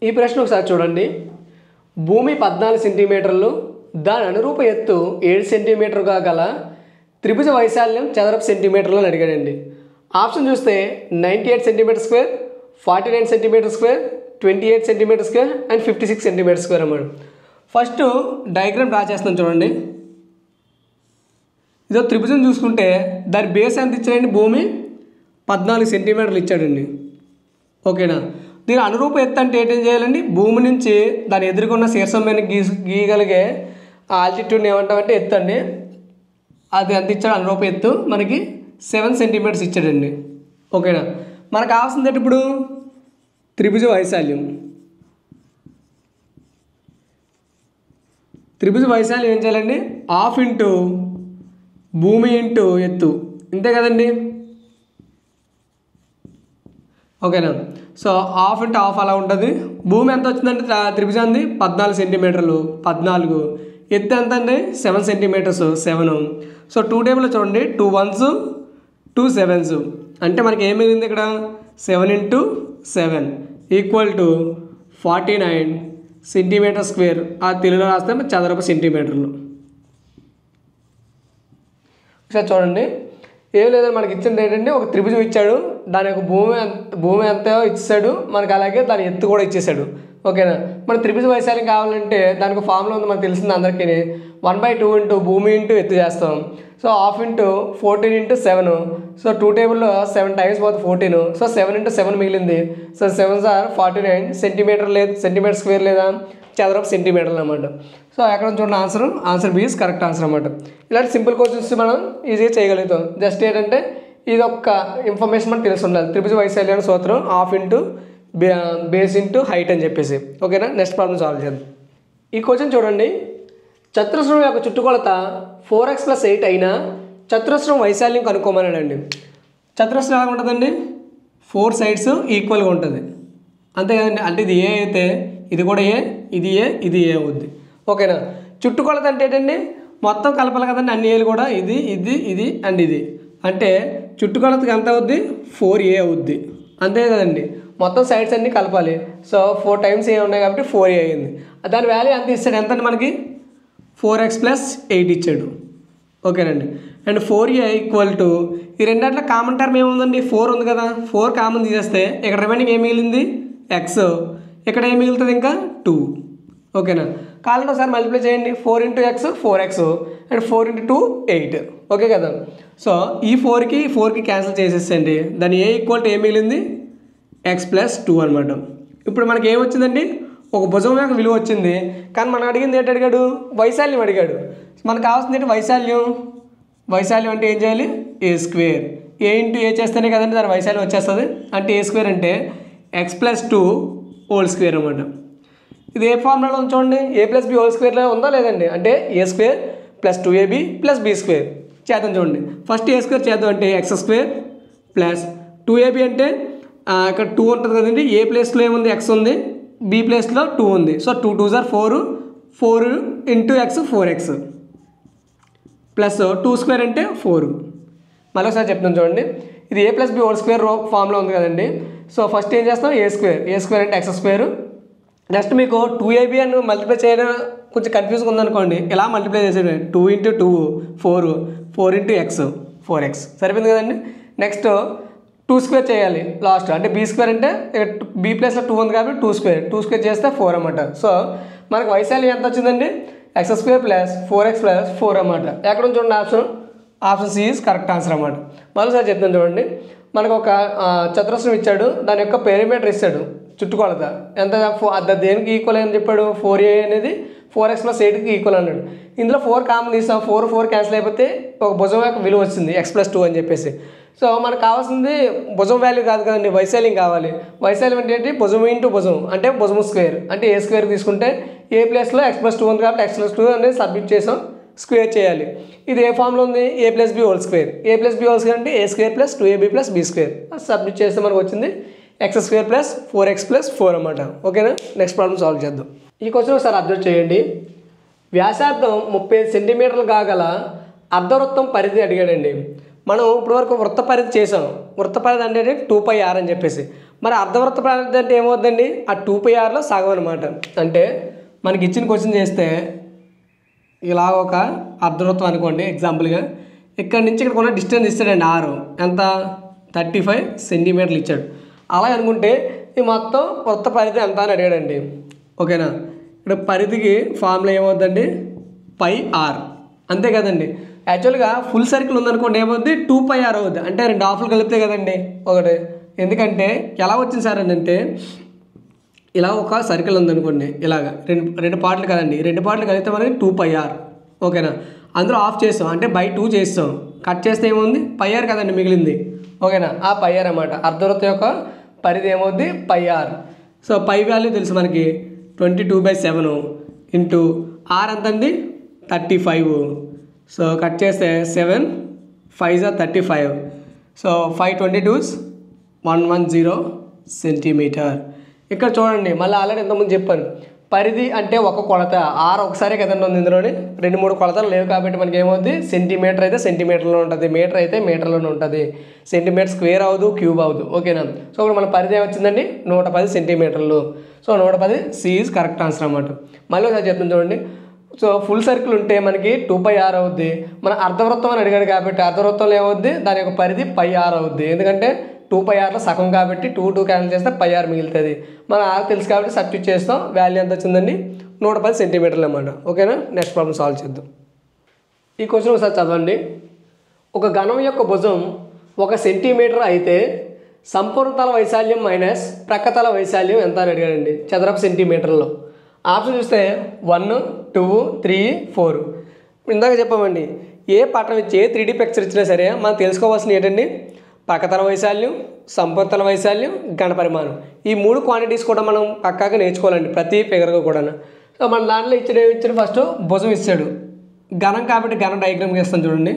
ఈ ప్రశ్న ఒకసారి చూడండి. భూమి 14 సెంటీమీటర్లు, దాని అనురూప ఎత్తు 7 సెంటీమీటర్గా గల త్రిభుజ వైశాల్యం చదరపు సెంటీమీటర్లు అని అడిగాడండి. ఆప్షన్ చూస్తే 98 centimetre square, 49 centimetre square, 28 centimetre square and 56 centimetre square అన్నమాట. ఫస్ట్ డయాగ్రామ్ డ్రా చేస్తున్నాను చూడండి. ఇదో త్రిభుజం చూసుకుంటే దాని బేస్ ఎంత ఇచ్చాడండి, భూమి 14 సెంటీమీటర్లు ఇచ్చాడండి. ఓకేనా. దీని అనురూప ఎత్తు అంటే ఏం చేయాలండి, భూమి నుంచి దాని ఎదుర్కొన్న శీర్షం మీద గీయగలిగే ఆల్టిట్యూడ్ని ఏమంటామంటే ఎత్తు అండి. అది ఎంత ఇచ్చాడు అనురూప ఎత్తు, మనకి 7 సెంటీమీటర్స్ ఇచ్చాడండి. ఓకేనా. మనకు కావాల్సింది ఇప్పుడు త్రిభుజ వైశాల్యం. త్రిభుజ వైశాల్యం ఏం చేయాలండి, హాఫ్ ఇంటూ భూమి ఇంటూ ఎత్తు, ఇంతే కదండి. ఓకేనా. సో హాఫ్ ఇంటూ హాఫ్ అలా ఉంటుంది. భూమి ఎంత వచ్చిందంటే త్రిభుజాన్ని 14 సెంటీమీటర్లు, 14. ఎత్తు ఎంత అండి 7 సెంటీమీటర్స్, 7. సో 2 టేబుల్లో చూడండి, 2 1s 2 7s అంటే మనకి ఏం మిగిలింది ఇక్కడ 7 into 7 equal to 49 centimetre square. ఆ తెలుగులో రాస్తే చదరపు సెంటీమీటర్లు. ఒకసారి చూడండి, ఏం లేదని మనకి ఇచ్చింది ఏంటంటే ఒక త్రిభుజం ఇచ్చాడు, దాని యొక్క భూమి ఎంత ఇచ్చాడు మనకు, అలాగే దాని ఎత్తు కూడా ఇచ్చేసాడు. ఓకేనా. మన త్రిభుజ వైశాల్యం కావాలంటే దానికి ఫార్ములా ఉంది మనకు తెలిసింది అందరికీ, 1/2 ఇంటూ భూమి ఇంటూ ఎత్తు చేస్తాం. So half into 14 into 7. So 2 టేబుల్లో 7 టైమ్స్ పోతే 14. సో 7 ఇంటూ 7 మిగిలింది. సో 7s are 49 సెంటీమీటర్ లేదు, సెంటీమీటర్ స్క్వేర్ లేదా చదరపు సెంటీమీటర్లు అన్నమాట. సో ఎక్కడ చూడండి answer B is correct answer అన్నమాట. ఇలాంటి సింపుల్ క్వశ్చన్స్ మనం ఈజీగా చేయగలుగుతాం. జస్ట్ ఏంటంటే ఇది ఒక్క ఇన్ఫర్మేషన్ మనకు తెలిసి ఉండాలి. త్రిభుజ వైశాల్యం సూత్రం half into base into height అని చెప్పేసి. ఓకేనా. నెక్స్ట్ ప్రాబ్లం సాల్వ్ చేద్దాం. ఈ క్వశ్చన్ చూడండి, చతురస్రం యొక్క చుట్టుకొలత 4x + 8 అయినా చతురస్రం వైశాల్యం కనుక్కోమన్నాడండి. చతురస్రం ఎలా ఉంటుందండి, 4 సైడ్స్ ఈక్వల్గా ఉంటుంది, అంతే కదండి. అంటే ఇది ఏ అయితే ఇది కూడా ఏ, ఇది ఏ, ఇది ఏ అవుద్ది. ఓకేనా. చుట్టుకొలత అంటే ఏంటండి, మొత్తం కలపాలి కదండి, అన్ని ఏలు కూడా ఇది ఇది ఇది అండ్ ఇది. అంటే చుట్టుకొలతకి ఎంత అవుద్ది 4a అవుద్ది, అంతే కదండి. మొత్తం సైడ్స్ అన్నీ కలపాలి. సో 4 టైమ్స్ ఏ ఉన్నాయి కాబట్టి 4a అయింది. దాని వాల్యూ ఎంత ఇస్తాడు, ఎంత అండి మనకి 4x + 8 ఇచ్చాడు. ఓకేనండి. అండ్ 4a ఈక్వల్ టు ఈ రెండాట్లో కామన్ టర్మ్ ఏముందండి, 4 ఉంది కదా, 4 కామన్ తీసేస్తే ఇక్కడ రిమైనింగ్ ఏం మిగిలింది x, ఇక్కడ ఏం మిగులుతుంది ఇంకా 2. ఓకేనా. కావాలంటే ఒకసారి మల్టిప్లై చేయండి, 4 into x 4x and 4 into 2 8. Okay కదా. సో ఈ 4కి క్యాన్సిల్ చేసేసండి, దాని ఏ ఈక్వల్ టు ఏం మిగిలింది x + 2 అనమాట. ఇప్పుడు మనకి ఏం వచ్చిందండి, ఒక భుజం యొక్క విలువ వచ్చింది. కానీ మనం అడిగింది ఏంటి అడిగాడు, వైశాల్యం అడిగాడు. మనకు కావాల్సింది ఏంటి వైశాల్యం అంటే ఏం చేయాలి, a². a ఇంటూ ఏ చేస్తేనే కదండి దాని వైశాల్యం వచ్చేస్తుంది. అంటే a² అంటే x + 2 హోల్ స్క్వేర్ అనమాట. ఇది ఏ ఫార్ములాలో ఉంచండి, a + b హోల్ స్క్వేర్లో ఉందా లేదండి, అంటే a² + 2ab + b² చేద్దాం చూడండి. ఫస్ట్ a² చేద్దాం, అంటే x² + 2ab అంటే ఇక్కడ 2 ఉంటుంది కదండి, ఏ ప్లేస్లో ఏముంది x ఉంది, b ప్లేస్లో 2 ఉంది. So 2 2s are 4, 4 into x 4x plus 2² అంటే 4. మళ్ళీ ఒకసారి చెప్తాను చూడండి, ఇది a + b హోల్ స్క్వేర్ ఫామ్లో ఉంది కదండి. సో ఫస్ట్ ఏం చేస్తాం, a² అంటే x². నెక్స్ట్ మీకు 2ab అని మల్టిప్లై చేయడం కొంచెం కన్ఫ్యూజ్గా ఉందనుకోండి, ఇలా మల్టిప్లై చేసేది 2 ఇంటూ 2 4, 4 ఇంటూ x 4x సరిపోయింది కదండి. నెక్స్ట్ 2² చేయాలి లాస్ట్, అంటే b² అంటే b ప్లేస్లో 2 ఉంది కాబట్టి 2² చేస్తే 4 అన్నమాట. సో మనకు వైశాల్యం ఎంత వచ్చిందండి, x² + 4x + 4 అన్నమాట. ఎక్కడ చూడండి option C is correct answer అన్నమాట. మరోసారి చెప్తాను చూడండి, మనకు ఒక చతురస్రం ఇచ్చాడు, దాని యొక్క పెరిమీటర్ ఇస్తాడు, చుట్టుకొలత ఎంత దేనికి ఈక్వల్ అని చెప్పాడు, 4a అనేది 4x + 8కి ఈక్వల్ అన్నాడు. ఇందులో 4 కామన్ తీసాం, 4 క్యాన్సిల్ అయిపోతే ఒక భుజం యొక్క విలువ వచ్చింది x + 2 అని చెప్పేసి. సో మనకు కావాల్సింది భుజం వాల్యూ కాదు కదండి, వైశాల్యం కావాలి. వైశాల్యం అంటే ఏంటి, భుజం ఇంటూ భుజం అంటే భుజం స్క్వేర్. అంటే a² తీసుకుంటే ఏ ప్లేస్లో x + 2 ఉంది కాబట్టి x + 2 అనేది సబ్మిట్ చేసాం, స్క్వేర్ చేయాలి. ఇది ఏ ఫామ్లో ఉంది, a + b whole square. a + b whole square అంటే a² + 2ab + b². సబ్మిట్ చేస్తే మనకు వచ్చింది x² + 4x + 4 అన్నమాట. ఓకేనా. నెక్స్ట్ ప్రాబ్లం సాల్వ్ చేద్దాం. ఈ క్వశ్చన్ ఒకసారి అబ్జర్వ్ చేయండి. వ్యాసార్థం 35 సెంటీమీటర్లు కాగల అర్ధవృత్తం పరిధి అడిగాడండి. మనం ఇప్పటివరకు వృత్త పరిధి చేసాం. వృత్త పరిధి అంటే 2πr అని చెప్పేసి. మరి అర్ధవృత్త పరిధి అంటే ఏమవుతుందండి? ఆ 2πrలో సగం అనమాట. అంటే మనకి ఇచ్చిన క్వశ్చన్ చేస్తే ఇలా ఒక అర్ధవృత్తం అనుకోండి ఎగ్జాంపుల్గా, ఇక్కడ నుంచి ఇక్కడ ఉన్న డిస్టెన్స్ ఇస్తాడండి ఆరు, ఎంత 35 సెంటీమీటర్లు ఇచ్చాడు. అలా అనుకుంటే ఈ మొత్తం వృత్త పరిధి ఎంత అని అడిగాడండి. ఓకేనా? ఇక్కడ పరిధికి ఫార్ములా ఏమవుతుందండి? πr, అంతే కదండి. యాక్చువల్గా ఫుల్ సర్కిల్ ఉందనుకోండి ఏమవుద్ది? 2πr అవుద్ది. అంటే 2 హాఫ్లు కలిపితే కదండి ఒకటి. ఎందుకంటే ఎలా వచ్చింది సార్ అని అంటే, ఇలా ఒక సర్కిల్ ఉందనుకోండి, ఇలాగ రెండు పార్ట్లు కదండి, 2 పార్ట్లు కలిపితే మనకి 2πr. ఓకేనా? అందులో ఆఫ్ చేస్తాం అంటే బై 2 చేస్తాం, కట్ చేస్తే ఏముంది? πr కదండి మిగిలింది. ఓకేనా? ఆ πr అన్నమాట అర్ధవృత్తం యొక్క పరిధి ఏమవుద్ది? πr. సో పై వాల్యూ తెలుసు మనకి 22/7 ఇంటూ r ఎంతండి? 35. సో కట్ చేస్తే 7 5 35. సో 522s 110 సెంటీమీటర్. ఇక్కడ చూడండి, మళ్ళీ ఆల్రెడీ ఇంతకుముందు చెప్పాను, పరిధి అంటే ఒక కొలత. ఆరు ఒకసారి కదండి ఉంది, ఇందులోని 2-3 కొలతలు లేవు కాబట్టి మనకి ఏమవుద్ది? సెంటీమీటర్ అయితే సెంటీమీటర్లో ఉంటుంది, మీటర్ అయితే మీటర్లోనే ఉంటుంది. సెంటీమీటర్ స్క్వేర్ అవ్వదు, క్యూబ్ అవ్వదు. ఓకేనా? సో ఇప్పుడు మన పరిధి ఏమొచ్చిందండి? 110 సెంటీమీటర్లు. So 110 C is correct answer అన్నమాట. మళ్ళీ ఒకసారి చెప్తాను చూడండి. సో ఫుల్ సర్కిల్ ఉంటే మనకి 2πr అవుద్ది. మన అర్ధవృత్తం అని అడిగాడు కాబట్టి అర్ధవృత్తంలో ఏమవుద్ది? దాని యొక్క పరిధి πr అవుద్ది. ఎందుకంటే 2πrలో సగం కాబట్టి 2 క్యాన్సిల్ చేస్తే πr మిగులుతుంది. మన r తెలుసు కాబట్టి సబ్స్టిట్యూట్ చేస్తాం. వాల్యూ ఎంత వచ్చిందండి? 110 సెంటీమీటర్లు అన్నమాట. ఓకేనా? నెక్స్ట్ ప్రాబ్లం సాల్వ్ చేద్దాం. ఈ క్వశ్చన్ ఒకసారి చదవండి. ఒక ఘనం యొక్క భుజం 1 సెంటీమీటర్ అయితే సంపూర్ణతల వైశాల్యం మైనస్ ప్రక్కతల వైశాల్యం ఎంత అని అడిగాడండి చదరపు సెంటీమీటర్లో. ఆప్షన్ చూస్తే 1 2 3 4. ఇందాక చెప్పామండి, ఏ పటం ఇచ్చి ఏ 3D పిక్చర్ ఇచ్చినా సరే మనం తెలుసుకోవాల్సిన ఏంటండి? ప్రక్కతల వైశాల్యం, సంపూర్ణతల వైశాల్యం, ఘన పరిమాణం. ఈ 3 క్వాంటిటీస్ కూడా మనం పక్కాగా నేర్చుకోవాలండి ప్రతి ఫిగర్గా కూడా. సో మన దాంట్లో ఇచ్చాడు ఫస్ట్ భుజం ఇచ్చాడు, ఘనం కాబట్టి ఘన డయాగ్రామ్ వేస్తాను చూడండి.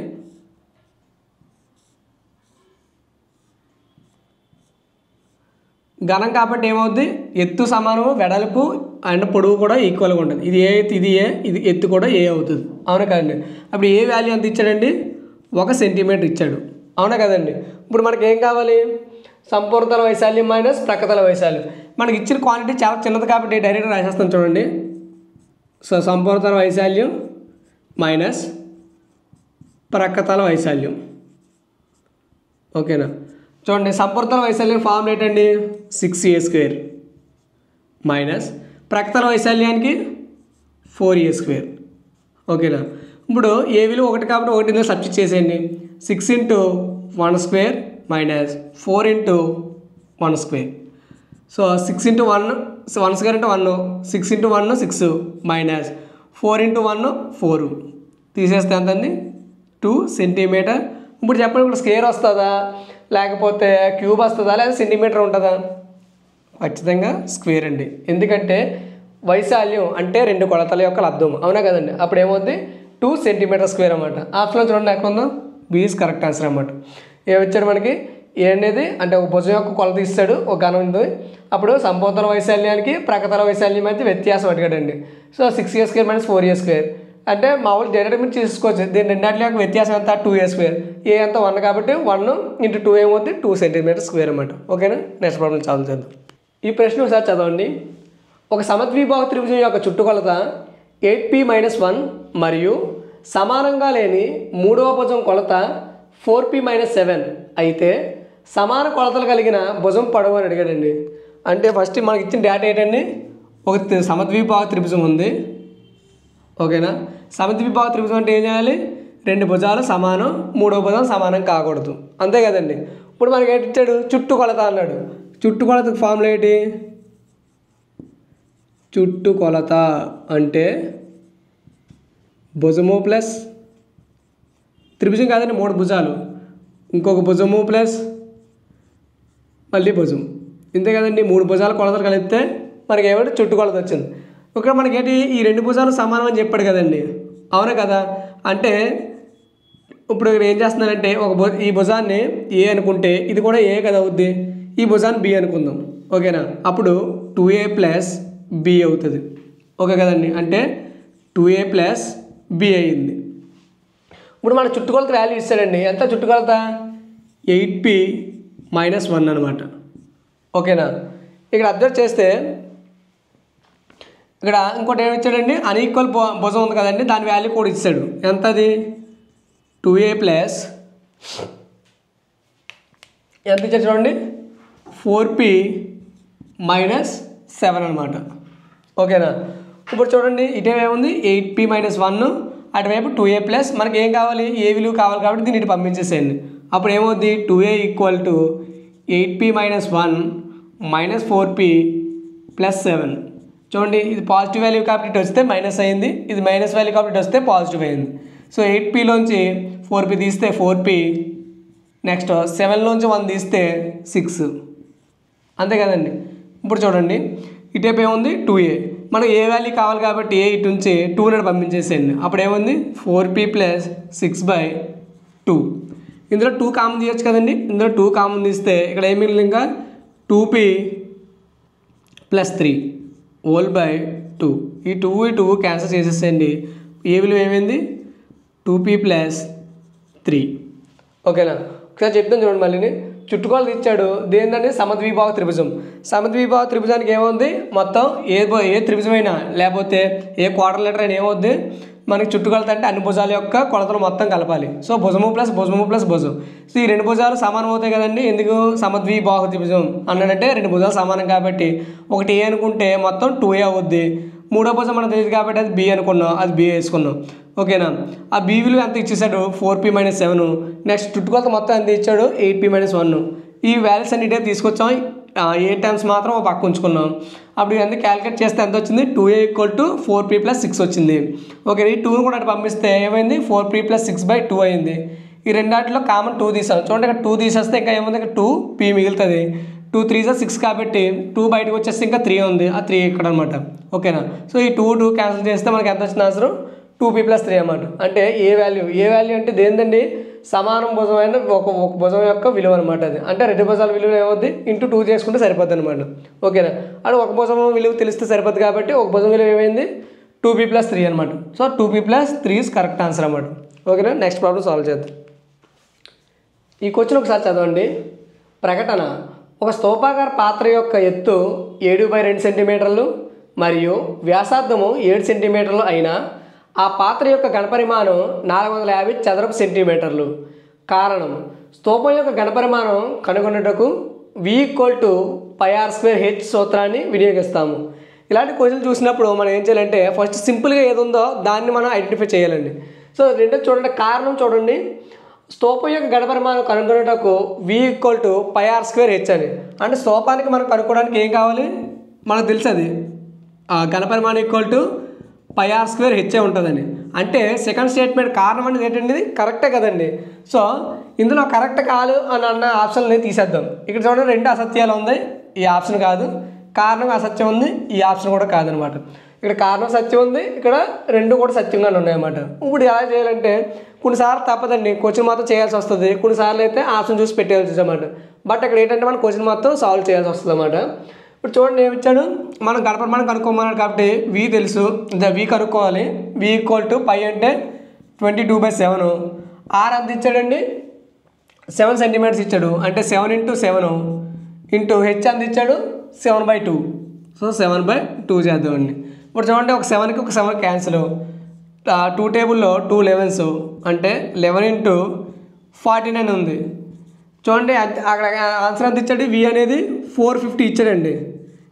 ఘనం కాబట్టి ఏమవుద్ది? ఎత్తు సమానము, వెడల్పు అండ్ పొడవు కూడా ఈక్వల్గా ఉంటుంది. ఇది ఏ ఎత్తు, ఇది ఏ, ఇది ఎత్తు కూడా ఏ అవుతుంది. అవునా కదండి? అప్పుడు ఏ వాల్యూ ఎంత ఇచ్చాడండి? 1 సెంటీమీటర్ ఇచ్చాడు. అవునా కదండి? ఇప్పుడు మనకి ఏం కావాలి? సంపూర్ణతల వైశాల్యం మైనస్ ప్రక్కతల వైశాల్యం. మనకి ఇచ్చిన క్వాంటిటీ చాలా చిన్నది కాబట్టి డైరెక్ట్గా రాసేస్తాను చూడండి. సో సంపూర్ణతల వైశాల్యం మైనస్ ప్రక్కతల వైశాల్యం. ఓకేనా? చూడండి, సంపూర్ణతల వైశాల్యం ఫార్ములా ఏంటండి? 6a² minus ప్రక్కతల వైశాల్యానికి 4a². ఓకేనా? ఇప్పుడు ఏ విలువ 1 కాబట్టి 1 ఇందులో సబ్స్టిట్యూట్ చేసేయండి. 6 × 1² మైనస్ 4 × 1². సో 6 × 1 1² అంటే 1, 6 × 1 6 మైనస్ 4 × 1 4. తీసేస్తే ఎంతండి? 2 సెంటీమీటర్. ఇప్పుడు చెప్పండి, ఇప్పుడు స్క్వేర్ వస్తుందా లేకపోతే క్యూబ్ వస్తుందా లేదా సెంటీమీటర్ ఉంటుందా? ఖచ్చితంగా స్క్వేర్ అండి. ఎందుకంటే వైశాల్యం అంటే 2 కొలతల యొక్క లబ్ధం. అవునా కదండి? అప్పుడు ఏమవుద్ది? 2 సెంటీమీటర్ స్క్వేర్ అన్నమాట. ఆప్షన్లో చూడండి ఎక్కడ ఉందో, బి ఈజ్ కరెక్ట్ ఆన్సర్ అన్నమాట. ఏమిచ్చాడు మనకి? ఏ అనేది అంటే ఒక భుజం యొక్క కొలత ఇస్తాడు, ఒక ఘనం ఉంది. అప్పుడు సంపూర్ణతల వైశాల్యానికి ప్రక్కతల వైశాల్యం అయితే వ్యత్యాసం అడిగాడండి. So 6a² minus 4a². అంటే మామూలు డైరెక్ట్ మీరు తీసుకోవచ్చు. దీని రెండాటి యొక్క వ్యత్యాసం ఎంత? 2a². ఏ ఎంత 1 కాబట్టి 1 × 2 ఏమవుతుంది? 2 సెంటీమీటర్ స్క్వేర్ అన్నమాట. ఓకేనా? నెక్స్ట్ ప్రాబ్లం సాల్వ్ చేద్దాం. ఈ ప్రశ్న ఒకసారి చదవండి. ఒక సమద్విబాహు త్రిభుజం యొక్క చుట్టుకొలత 8p-1 మరియు సమానంగా లేని మూడవ భుజం కొలత 4p-7 అయితే సమాన కొలతలు కలిగిన భుజం పొడవు అని అడిగాడండి. అంటే ఫస్ట్ మనకి ఇచ్చిన డేటా ఏంటండి? ఒక సమద్విబాహు త్రిభుజం ఉంది. ఓకేనా? సమద్విబాహు త్రిభుజం అంటే ఏం చేయాలి? 2 భుజాలు సమానం, మూడవ భుజం సమానం కాకూడదు. అంతే కదండి? ఇప్పుడు మనకి ఏంటి ఇచ్చాడు? చుట్టుకొలత అన్నాడు. చుట్టుకొలతకు ఫార్ములా ఏంటి? చుట్టుకొలత అంటే భుజము ప్లస్ త్రిభుజం కాదండి, 3 భుజాలు, ఇంకొక భుజము ప్లస్ మళ్ళీ భుజం. ఇంతే కదండి? 3 భుజాల కొలతలు కలిపితే మనకి ఏమంటే చుట్టుకొలత వచ్చింది. ఇక్కడ మనకేంటి? ఈ 2 భుజాలు సమానం అని చెప్పాడు కదండి. అవునా కదా? అంటే ఇప్పుడు ఇక్కడ ఏం చేస్తున్నానంటే ఈ భుజాన్ని ఏ అనుకుంటే ఇది కూడా ఏ కదా అవుద్ది. ఈ భుజాన్ని బి అనుకుందాం. ఓకేనా? అప్పుడు 2a + b అవుతుంది. ఓకే కదండి? అంటే 2a + b అయింది. ఇప్పుడు మన చుట్టుకొలత వాల్యూ ఇస్తాడండి. ఎంత చుట్టుకొలత? 8p-1 అనమాట. ఓకేనా. ఇక్కడ అబ్జర్వ్ చేస్తే ఇక్కడ ఇంకోటి ఏమి ఇచ్చాడండి, అన్ఈక్వల్ భుజం ఉంది కదండి, దాని వాల్యూ కూడా ఇచ్చాడు. ఎంత అది 2a ప్లస్ ఎంత ఇచ్చాడు చూడండి 4p మైనస్ 7 అనమాట. ఓకేనా. ఇప్పుడు చూడండి ఇటేమేముంది 8p మైనస్ 1, అటువైపు 2a ప్లస్ మనకి ఏం కావాలి, ఏ విలువ కావాలి కాబట్టి దీన్ని ఇటు పంపించేసేయండి. అప్పుడు ఏమవుద్ది 2a equal to 8p minus 1 minus 4p plus 7. చూడండి ఇది పాజిటివ్ వాల్యూ కాబట్టి ఇటు వస్తే మైనస్ అయింది, ఇది మైనస్ వాల్యూ కాబట్టి ఇటు వస్తే పాజిటివ్ అయింది. సో 8pలోంచి 4p తీస్తే 4p, నెక్స్ట్ 7లోంచి 1 తీస్తే 6, అంతే కదండి. ఇప్పుడు చూడండి ఇటేపు ఏముంది 2a, మనకు ఏ వాల్యూ కావాలి కాబట్టి ఏ ఇటు నుంచి 2 పంపించేసేయండి. అప్పుడు ఏముంది 4p ప్లస్ 6/2. ఇందులో 2 కామన్ తీయచ్చు కదండి, ఇందులో 2 కామన్ తీస్తే ఇక్కడ ఏమి మిగిలింది ఇంకా 2p ప్లస్ 3 హోల్ బై 2. ఈ 2 క్యాన్సిల్ చేసేసేయండి. ఏ విలువ ఏమైంది 2p ప్లస్ 3. ఓకేనా. ఒకసారి చెప్తాను చూడండి మళ్ళీ. చుట్టుకోలు ఇచ్చాడు దేనిదండి, సమద్విభావ త్రిభుజం. సమద్విభావ త్రిభుజానికి ఏమవుద్ది, మొత్తం ఏ త్రిభుజమైనా లేకపోతే ఏ క్వార్టర్ లెటర్ అయినా ఏమవుద్ది, మనకి చుట్టుకొలత అంటే అన్ని భుజాల యొక్క కొలతలు మొత్తం కలపాలి. సో భుజము ప్లస్ భుజము ప్లస్ భుజం. సో ఈ రెండు భుజాలు సమానం అవుతాయి కదండి. ఎందుకు సమద్విబాహు త్రిభుజం అన్నాడంటే రెండు భుజాలు సమానం కాబట్టి ఒకటి ఏ అనుకుంటే మొత్తం 2a అవుద్ది. మూడో భుజం మనకు తెలియదు కాబట్టి అది b అనుకున్నాం, అది b వేసుకున్నాం. ఓకేనా. ఆ b విలువ ఎంత ఇచ్చేసాడు 4p మైనస్ 7. నెక్స్ట్ చుట్టుకొలత మొత్తం ఎంత ఇచ్చాడు 8p మైనస్ 1. ఈ వాల్యూస్ అన్నిటే తీసుకొచ్చాం, ఏ టైమ్స్ మాత్రం ఒక పక్క ఉంచుకున్నాం. అప్పుడు ఇవన్నీ క్యాలిక్యులేట్ చేస్తే ఎంత వచ్చింది 2a equal to 4p plus 6 వచ్చింది. ఓకే. ఈ 2ని కూడా అటు పంపిస్తే ఏమైంది 4p ప్లస్ 6/2 అయింది. ఈ రెండాటిలో కామన్ 2 తీసాం. చూడండి ఇక్కడ 2 తీసేస్తే ఇంకా ఏముంది, ఇక్కడ 2p మిగులుతుంది. 2 3 6 కాబట్టి 2 బయటకు వచ్చేస్తే ఇంకా 3 ఉంది, ఆ 3 ఇక్కడ అనమాట. ఓకేనా. సో ఈ 2 క్యాన్సిల్ చేస్తే మనకి ఎంత వచ్చిన ఆన్సర్ 2p ప్లస్ 3 అన్నమాట. అంటే ఏ వాల్యూ అంటే దేనిదండి, సమానం భుజమైన ఒక భుజం యొక్క విలువ అనమాట. అది అంటే రెండు భుజాల విలువ ఏమవుద్ది ఇంటూ 2 చేసుకుంటే సరిపోద్ది అనమాట. ఓకేనా. అంటే ఒక భుజం విలువ తెలిస్తే సరిపోద్ది కాబట్టి ఒక భుజం విలువ ఏమైంది 2p ప్లస్ 3 అనమాట. So 2p plus 3 is correct answer అనమాట. ఓకేనా. నెక్స్ట్ ప్రాబ్లం సాల్వ్ చేద్దాం. ఈ క్వశ్చన్ ఒకసారి చదవండి. ప్రకటన: ఒక స్తూపాకార పాత్ర యొక్క ఎత్తు 7/2 సెంటీమీటర్లు మరియు వ్యాసార్థము 7 సెంటీమీటర్లు అయినా ఆ పాత్ర యొక్క ఘనపరిమాణం 450 చదరపు సెంటీమీటర్లు. కారణం: స్తూపం యొక్క ఘనపరిమాణం కనుగొనుటకు v = πr²h సూత్రాన్ని వినియోగిస్తాము. ఇలాంటి క్వశ్చన్ చూసినప్పుడు మనం ఏం చేయాలంటే ఫస్ట్ సింపుల్గా ఏది ఉందో దాన్ని మనం ఐడెంటిఫై చేయాలండి. సో రెండో చూడండి, కారణం చూడండి, స్తూపం యొక్క ఘనపరిమాణం కనుగొనుటకు v = πr²h అని. అంటే స్తూపానికి మనం కనుక్కోవడానికి ఏం కావాలి మనకు తెలుసు, అది ఘనపరిమాణం =πr²h ఉంటుందని. అంటే సెకండ్ స్టేట్మెంట్ కారణం అనేది ఏంటండి, కరెక్టే కదండి. సో ఇందులో కరెక్ట్ కాదు అని అన్న ఆప్షన్ని తీసేద్దాం. ఇక్కడ చూడండి రెండు అసత్యాలు ఉంది, ఈ ఆప్షన్ కాదు. కారణం అసత్యం ఉంది, ఈ ఆప్షన్ కూడా కాదనమాట. ఇక్కడ కారణం సత్యం ఉంది, ఇక్కడ రెండు కూడా సత్యంగానే ఉన్నాయన్నమాట. ఇప్పుడు ఎలా చేయాలంటే కొన్నిసార్లు తప్పదండి, క్వశ్చన్ మొత్తం చేయాల్సి వస్తుంది. కొన్నిసార్లు అయితే ఆప్షన్ చూసి పెట్టేయాల్సి అన్నమాట. బట్ ఇక్కడ ఏంటంటే మనం క్వశ్చన్ మొత్తం సాల్వ్ చేయాల్సి వస్తుంది అన్నమాట. ఇప్పుడు చూడండి ఏమి ఇచ్చాడు, మనం ఘనపరిమాణం కనుక్కోమన్నాడు కాబట్టి v తెలుసు, v కనుక్కోవాలి. v = π అంటే 22/7. r ఎంత ఇచ్చాడండి 7 సెంటీమీటర్స్ ఇచ్చాడు. అంటే 7 × 7 ఇంటూ h ఎంత ఇచ్చాడు 7/2. సో 7/2 చేద్దామండి. ఇప్పుడు చూడండి ఒక 7కి ఒక 7 క్యాన్సిల్. 2 టేబుల్లో 2 11s అంటే 11 × 49 ఉంది. చూడండి అక్కడ ఆన్సర్ ఎంత ఇచ్చాడు, v అనేది 450 ఇచ్చాడండి.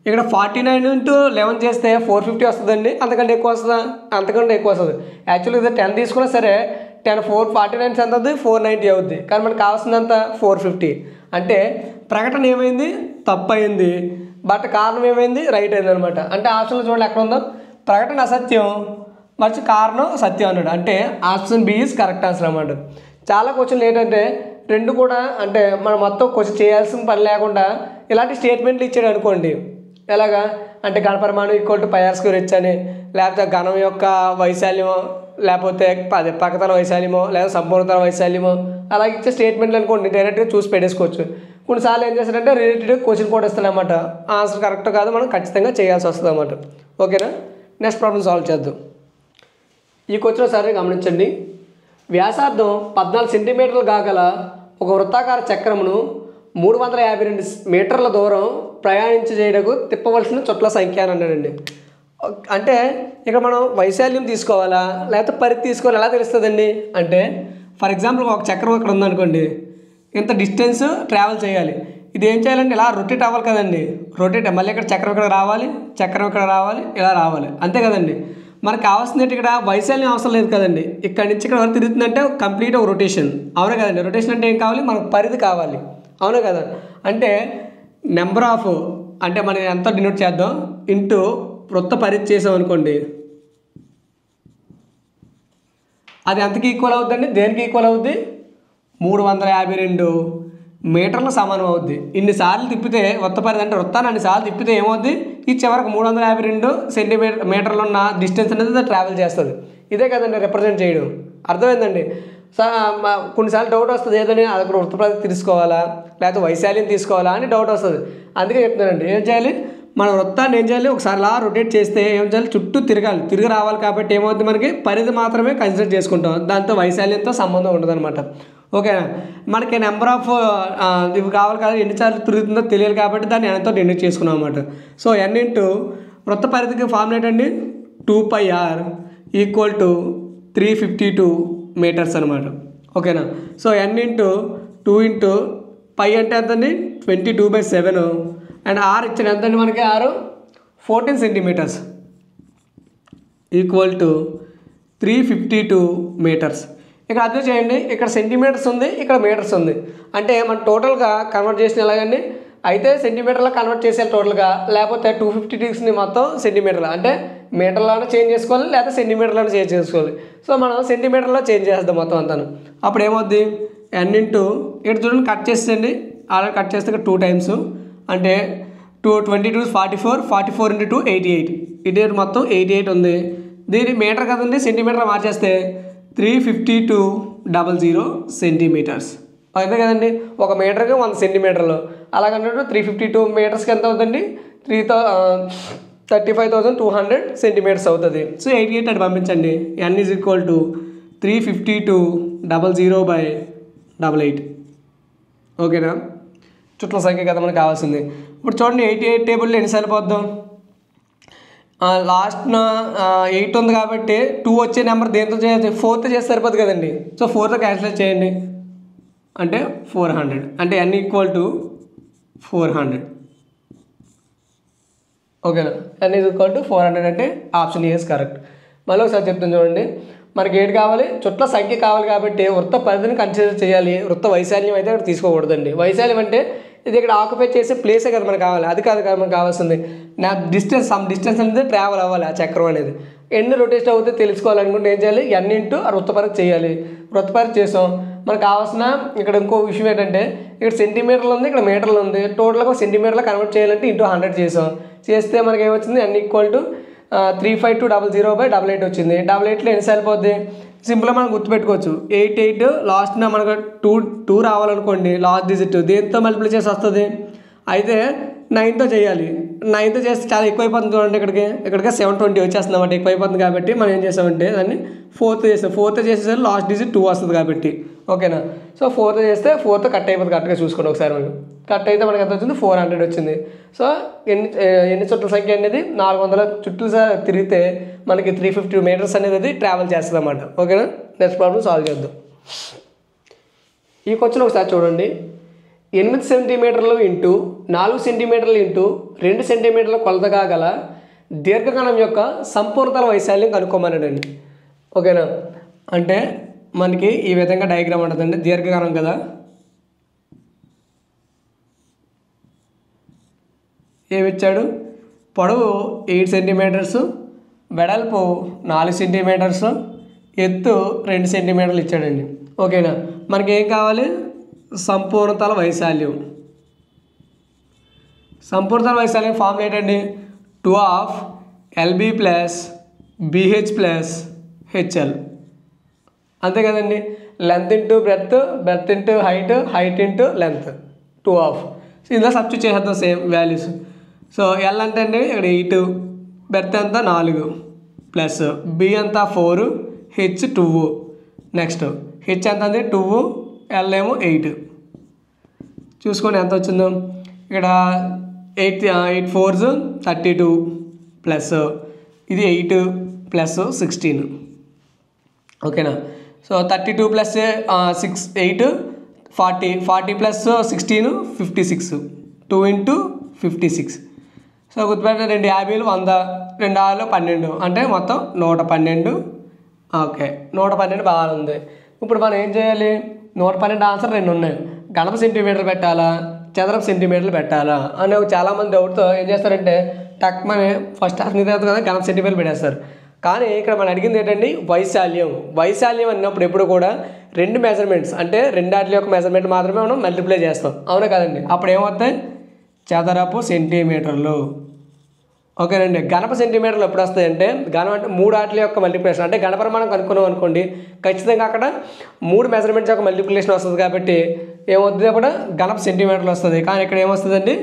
ఇక్కడ 49 × 11 చేస్తే 450 వస్తుందండి. అంతకంటే ఎక్కువ వస్తుందా, అంతకంటే ఎక్కువ వస్తుంది. యాక్చువల్గా ఇది 10 తీసుకున్నా సరే 10 49 ఎంత అవుతుంది 490 అవుద్ది. కానీ మనకు కావాల్సిందంత 450. అంటే ప్రకటన ఏమైంది తప్పు అయింది, బట్ కారణం ఏమైంది రైట్ అయింది అనమాట. అంటే ఆప్షన్లో చూడండి ఎక్కడ ఉందో, ప్రకటన అసత్యం మరియు కారణం సత్యం అన్నాడు. అంటే option B is correct answer అన్నమాట. చాలా క్వశ్చన్లు ఏంటంటే రెండు కూడా అంటే మనం మొత్తం క్వశ్చన్ చేయాల్సిన పని లేకుండా ఇలాంటి స్టేట్మెంట్లు ఇచ్చాడు అనుకోండి. ఎలాగా అంటే ఘనపరిమాణం = πr²h అని, లేకపోతే ఘనం యొక్క వైశాల్యమో, లేకపోతే పక్కతల వైశాల్యమో, లేదా సంపూర్ణతల వైశాల్యమో అలా ఇచ్చే స్టేట్మెంట్లు అనుకోండి డైరెక్ట్గా చూసి పెట్టేసుకోవచ్చు. కొన్నిసార్లు ఏం చేస్తారంటే రిలేటెడ్ క్వశ్చన్ కూడా ఇస్తారన్నమాట. ఆన్సర్ కరెక్ట్ కాదు, మనం ఖచ్చితంగా చేయాల్సి వస్తుంది అన్నమాట. ఓకేనా. నెక్స్ట్ ప్రాబ్లం సాల్వ్ చేద్దాం. ఈ క్వశ్చన్ ఒకసారి గమనించండి. వ్యాసార్థం 14 సెంటీమీటర్లు కాగల ఒక వృత్తాకార చక్రమును 352 మీటర్ల దూరం ప్రయాణించేయడకు తిప్పవలసిన చుట్ల సంఖ్య అని అన్నాడండి. అంటే ఇక్కడ మనం వైశాల్యం తీసుకోవాలా లేకపోతే పరిధి తీసుకోవాలి ఎలా తెలుస్తుందండి అంటే, ఫర్ ఎగ్జాంపుల్ ఒక చక్రం ఇక్కడ ఉందనుకోండి, ఇంత డిస్టెన్స్ ట్రావెల్ చేయాలి. ఇది ఏం చేయాలంటే ఇలా రొటేట్ అవ్వాలి కదండి. రొటేట్ మళ్ళీ ఇక్కడ చక్రం ఇక్కడ రావాలి, చక్రం ఇక్కడ రావాలి, ఇలా రావాలి, అంతే కదండి. మనకు కావాల్సింది ఇక్కడ వైశాల్యం అవసరం లేదు కదండి. ఇక్కడ నుంచి ఇక్కడ వరకు తిరుగుతుందంటే కంప్లీట్ ఒక రొటేషన్, అవునా కదండి. రొటేషన్ అంటే ఏం కావాలి, మనకు పరిధి కావాలి, అవునా కదా. అంటే నెంబర్ ఆఫ్ అంటే మనం ఎంత డినోట్ చేద్దాం ఇంటూ వృత్త పరిధి చేసాం అనుకోండి, అది ఎంతకి ఈక్వల్ అవుతుందండి, దేనికి ఈక్వల్ అవుద్ది, 352 మీటర్ల సమానం అవుద్ది. ఇన్నిసార్లు తిప్పితే వృత్త పరిధి అంటే వృత్తాన్ని అన్నిసార్లు తిప్పితే ఏమవుద్ది, ఈ చివరికి 352 మీటర్లు ఉన్న డిస్టెన్స్ అనేది ట్రావెల్ చేస్తుంది. ఇదే కదండి రిప్రజెంట్ చేయడం, అర్థమైందండి. కొన్నిసార్లు డౌట్ వస్తుంది, ఏదని అక్కడ వృత్త పరిధి తీసుకోవాలా లేకపోతే వైశాల్యం తీసుకోవాలా అని డౌట్ వస్తుంది. అందుకే చెప్తున్నానండి, ఏం చేయాలి, మన వృత్తాన్ని ఏం చేయాలి, ఒకసారి అలా రొటేట్ చేస్తే ఏం చేయాలి, చుట్టూ తిరగాలి, తిరిగి రావాలి. కాబట్టి ఏమవుతుంది, మనకి పరిధి మాత్రమే కన్సిడర్ చేసుకుంటాం, దాంతో వైశాల్యంతో సంబంధం ఉండదు అనమాట. ఓకేనా. మనకి నెంబర్ ఆఫ్ ఇవి కావాలి కదా, ఎన్నిసార్లు తిరుగుతుందో తెలియాలి కాబట్టి దాన్ని ఎంతో డినోట్ చేసుకున్నాం అనమాట. సో n ఇంటూ వృత్త పరిధికి ఫార్ములా ఏంటండి, 2πr ఈక్వల్ టు 352 మీటర్స్ అనమాట. ఓకేనా. So n into 2 into pi అంటే ఎంతండి 22/7 అండ్ r ఇచ్చిన ఎంతండి మనకి r 14 centimetres equal to 352 metres. ఇక్కడ అర్థం చేయండి, ఇక్కడ సెంటీమీటర్స్ ఉంది, ఇక్కడ మీటర్స్ ఉంది. అంటే మనం టోటల్గా కన్వర్ట్ చేసిన ఎలాగండి, అయితే సెంటీమీటర్లో కన్వర్ట్ చేసేయాలి టోటల్గా, లేకపోతే 256ని మొత్తం సెంటీమీటర్లో అంటే మీటర్లోనే చేంజ్ చేసుకోవాలి, లేకపోతే సెంటీమీటర్లోనే చేంజ్ చేసుకోవాలి. సో మనం సెంటీమీటర్లో చేంజ్ చేద్దాం మొత్తం అంతాను. అప్పుడు ఏమవుద్ది, n ఇంటూ ఇక్కడ చూడండి కట్ చేసేయండి, అలా కట్ చేస్తే 2 టైమ్స్ అంటే 22 44, 44 ఇంటూ 2 88, ఇది మొత్తం 88 ఉంది. దీని మీటర్ కదండి, సెంటీమీటర్ మార్చేస్తే 352.00 సెంటీమీటర్స్, అంతే కదండి. ఒక మీటర్కి 100 సెంటీమీటర్లు, అలాగన్నట్టు 352 మీటర్స్కి ఎంత అవుతుంది, 35,200 సెంటీమీటర్స్ అవుతుంది. సో 88 అని పంపించండి. n is equal to 352.00/88. ఓకేనా. చుట్ల సంఖ్య కదా మనకు కావాల్సింది. ఇప్పుడు చూడండి 88 టేబుల్లో ఎన్నిసార్లు పోద్దాం, లాస్ట్న 8 ఉంది కాబట్టి 2 వచ్చే నెంబర్ దేంతో చేయాలి, 4తో చేస్తే సరిపోదు కదండి. సో 4తో క్యాన్సిల్ చేయండి అంటే 400, అంటే n ఈక్వల్ టు 400. ఓకేనా. n ఈజ్ ఈక్వల్ టు 400 అంటే ఆప్షన్ ఏ ఇస్ కరెక్ట్. మళ్ళీ ఒకసారి చెప్తాను చూడండి, మనకి ఏంటి కావాలి, చుట్ల సంఖ్య కావాలి కాబట్టి వృత్త పరిధిని కన్సిడర్ చేయాలి, వృత్త వైశాల్యం అయితే ఇక్కడ తీసుకోకూడదండి. వైశాల్యం అంటే ఇది ఇక్కడ ఆక్యుపై చేసే ప్లేసే కదా మనకు కావాలి, అది కాదు కదా మనకు కావాల్సింది. నా డిస్టెన్స్ సమ్ డిస్టెన్స్ అనేది ట్రావెల్ అవ్వాలి ఆ చక్రం అనేది. ఎన్ని రొటేషన్ అవుతే తెలుసుకోవాలనుకుంటే ఏం చేయాలి, n ఇంటూ వృత్త పరిధి చేయాలి. వృత్త పరిధి చేసాం, మనకు కావాల్సిన ఇక్కడ ఇంకో విషయం ఏంటంటే ఇక్కడ సెంటీమీటర్లు ఉంది, ఇక్కడ మీటర్లు ఉంది, టోటల్గా సెంటీమీటర్లో కన్వర్ట్ చేయాలంటే ఇంటూ 100 చేసాం. చేస్తే మనకి ఏమొచ్చింది, n ఈక్వల్ టు 352.00/88 వచ్చింది. 88లో ఎన్నిసార్లు పోద్ది, సింపుల్గా మనం గుర్తుపెట్టుకోవచ్చు. 88 లాస్ట్న మనకు 2 రావాలనుకోండి, లాస్ట్ డిజిట్ దేంతో మల్టిప్లై చేసి వస్తుంది, అయితే 9తో చేయాలి. 9తో చేస్తే చాలా ఎక్కువ అయిపోతుంది చూడండి, ఇక్కడికి 720 వచ్చేస్తుంది అన్నమాట, ఎక్కువ అయిపోతుంది. కాబట్టి మనం ఏం చేసామంటే దాన్ని 4తో చేస్తాం. 4తో చేసేసరికి లాస్ట్ డిజిట్ 2 వస్తుంది కాబట్టి. ఓకేనా. సో 4తో చేస్తే 4తో కట్ అయిపోతుంది, కరెక్ట్గా చూసుకోండి ఒకసారి. మనకి కట్ అయితే మనకి ఎంత వచ్చింది, 400 వచ్చింది. సో ఎన్ని చుట్ల సంఖ్య అనేది 400 చుట్లు తిరిగితే మనకి 350 మీటర్స్ అనేది ట్రావెల్ చేస్తుంది అన్నమాట. ఓకేనా. నెక్స్ట్ ప్రాబ్లం సాల్వ్ చేద్దాం. ఈ క్వశ్చన్ ఒకసారి చూడండి, 8 సెంటీమీటర్లు ఇంటూ 4 సెంటీమీటర్లు ఇంటూ 2 సెంటీమీటర్ల కొలతగా గల దీర్ఘకణం యొక్క సంపూర్ణతల వైశాల్యం కనుక్కోమన్నాడండి. ఓకేనా. అంటే మనకి ఈ విధంగా డయాగ్రామ్ ఉంటుందండి, దీర్ఘకణం కదా, ఏమిచ్చాడు, పొడవు 8 సెంటీమీటర్స్, వెడల్పు 4 సెంటీమీటర్స్, ఎత్తు 2 సెంటీమీటర్లు ఇచ్చాడండి. ఓకేనా. మనకి ఏం కావాలి, సంపూర్ణతల వైశాల్యం. సంపూర్ణతల వైశాల్యం ఫార్ములా ఏంటండి, 2/LB + BH + HL, అంతే కదండి. Length into breath, breath into height, height into length, 2/2. ఇందులో సబ్స్టిట్యూట్ చేసేద్దాం సేమ్ వాల్యూస్. సో L అంటే అండి ఇక్కడ 8, బ్రెత్ అంతా 4 ప్లస్ B అంతా 4, H 2, నెక్స్ట్ H ఎంత అండి 2, L ఏమో 8. చూసుకోండి ఎంత వచ్చిందో. ఇక్కడ 8 4s 32 ప్లస్ ఇది 8 ప్లస్ 16 ఓకేనా. So 32 plus 8 40 plus 16 56 2 into 56. So గుర్తుపెట్టిన 2 50లు 100 2 6లు 12 అంటే మొత్తం 112. ఓకే 112 బాగా ఉంది. ఇప్పుడు మనం ఏం చేయాలి, 112 ఆన్సర్ 2 ఉన్నాయి. గణప సెంటీమీటర్లు పెట్టాలా చదరపు సెంటీమీటర్లు పెట్టాలా అని చాలామంది డౌట్తో ఏం చేస్తారంటే టక్ మన ఫస్ట్ హాఫ్ తర్వాత కదా గణప సెంటీమీటర్లు పెట్టేస్తారు. కానీ ఇక్కడ మనం అడిగింది ఏంటండి వైశాల్యం అన్నప్పుడు ఎప్పుడు కూడా 2 మెజర్మెంట్స్ అంటే 2 వాటి యొక్క మెజర్మెంట్ మాత్రమే మనం మల్టిప్లై చేస్తాం, అవునా కదండి. అప్పుడు ఏమవుతాయి చదరపు సెంటీమీటర్లు. ఓకేనండి. గణప సెంటీమీటర్లు ఎప్పుడు వస్తాయంటే గణం అంటే 3 వాటి యొక్క మల్టిప్లికేషన్ అంటే గణపరిమాణం కనుక్కున్నాం అనుకోండి, ఖచ్చితంగా అక్కడ 3 మెజర్మెంట్స్ యొక్క మల్టిప్లికేషన్ వస్తుంది కాబట్టి ఏమవుతుంది అప్పుడు గణప సెంటీమీటర్లు వస్తుంది. కానీ ఇక్కడ ఏమొస్తుందండి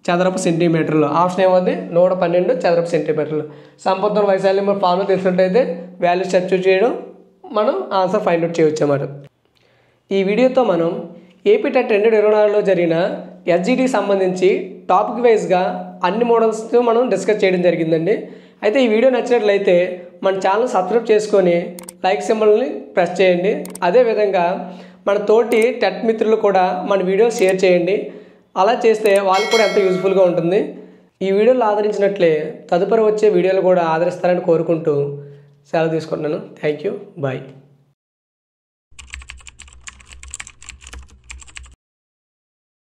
చదరపు సెంటీమీటర్లు. ఆప్షన్ ఏమవుతుంది 112 చదరపు సెంటీమీటర్లు. సంపూర్ణ వైశాల్యం ఫార్ములా తెలిసినట్టయితే వాల్యూ సబ్స్టిట్యూట్ చేయడం మనం ఆన్సర్ ఫైండ్ అవుట్ చేయవచ్చు అన్నమాట. ఈ వీడియోతో మనం ఏపీ టెట్ 2024లో జరిగిన ఎస్జిటికి సంబంధించి టాపిక్ వైజ్గా అన్ని మోడల్స్తో మనం డిస్కస్ చేయడం జరిగిందండి. అయితే ఈ వీడియో నచ్చినట్లయితే మన ఛానల్ సబ్స్క్రైబ్ చేసుకొని లైక్ సింబల్ని ప్రెస్ చేయండి. అదేవిధంగా మన తోటి టెట్ మిత్రులు కూడా మన వీడియో షేర్ చేయండి. అలా చేస్తే వాళ్ళకు కూడా ఎంతో యూజ్ఫుల్గా ఉంటుంది. ఈ వీడియోలు ఆదరించినట్లే తదుపరి వచ్చే వీడియోలు కూడా ఆదరిస్తారని కోరుకుంటూ సెలవు తీసుకుంటున్నాను. Thank you, bye.